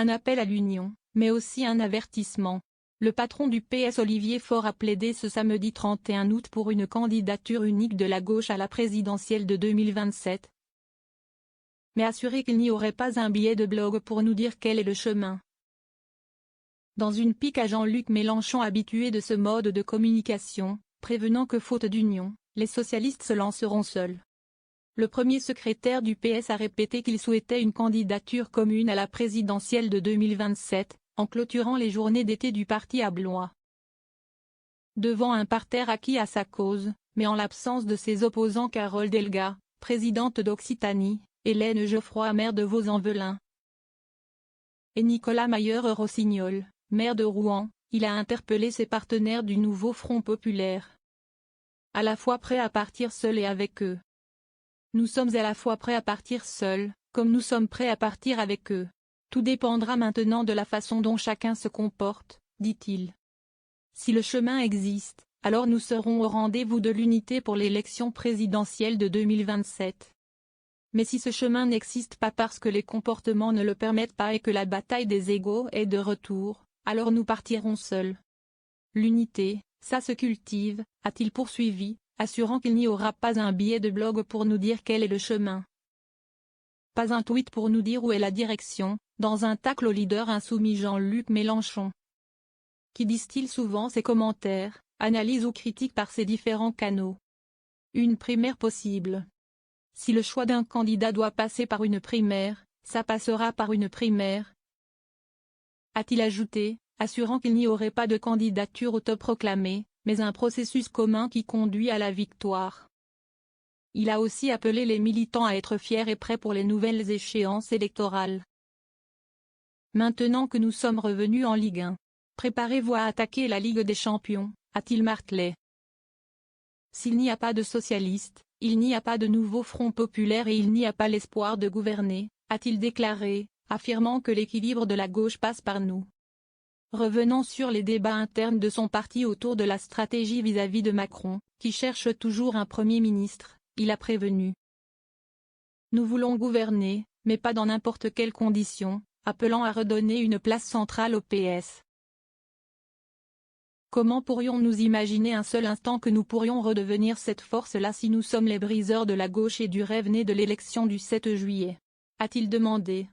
un appel à l'union, mais aussi un avertissement. Le patron du PS Olivier Faure a plaidé ce samedi 31 août pour une candidature unique de la gauche à la présidentielle de 2027. Mais assuré qu'il n'y aurait pas un billet de blog pour nous dire quel est le chemin. Dans une pique à Jean-Luc Mélenchon habitué de ce mode de communication, prévenant que faute d'union, les socialistes se lanceront seuls. Le premier secrétaire du PS a répété qu'il souhaitait une candidature commune à la présidentielle de 2027, en clôturant les journées d'été du parti à Blois. Devant un parterre acquis à sa cause, mais en l'absence de ses opposants Carole Delga, présidente d'Occitanie, Hélène Geoffroy maire de Vaux-en-Velin, et Nicolas Mayer-Rossignol, maire de Rouen, il a interpellé ses partenaires du nouveau Front populaire. À la fois prêts à partir seuls et avec eux. Nous sommes à la fois prêts à partir seuls, comme nous sommes prêts à partir avec eux. Tout dépendra maintenant de la façon dont chacun se comporte, dit-il. Si le chemin existe, alors nous serons au rendez-vous de l'unité pour l'élection présidentielle de 2027. Mais si ce chemin n'existe pas parce que les comportements ne le permettent pas et que la bataille des égos est de retour, alors nous partirons seuls. L'unité, ça se cultive, a-t-il poursuivi, assurant qu'il n'y aura pas un billet de blog pour nous dire quel est le chemin. Pas un tweet pour nous dire où est la direction, dans un tacle au leader insoumis Jean-Luc Mélenchon. Qui distille souvent ses commentaires, analyse ou critique par ses différents canaux. Une primaire possible. Si le choix d'un candidat doit passer par une primaire, ça passera par une primaire. A-t-il ajouté, assurant qu'il n'y aurait pas de candidature autoproclamée, mais un processus commun qui conduit à la victoire. Il a aussi appelé les militants à être fiers et prêts pour les nouvelles échéances électorales. Maintenant que nous sommes revenus en Ligue 1, préparez-vous à attaquer la Ligue des Champions, a-t-il martelé. S'il n'y a pas de socialistes, il n'y a pas de nouveau Front populaire et il n'y a pas l'espoir de gouverner, a-t-il déclaré, affirmant que l'équilibre de la gauche passe par nous. Revenant sur les débats internes de son parti autour de la stratégie vis-à-vis de Macron, qui cherche toujours un Premier ministre, il a prévenu. Nous voulons gouverner, mais pas dans n'importe quelles conditions, appelant à redonner une place centrale au PS. Comment pourrions-nous imaginer un seul instant que nous pourrions redevenir cette force-là si nous sommes les briseurs de la gauche et du rêve né de l'élection du 7 juillet? A-t-il demandé.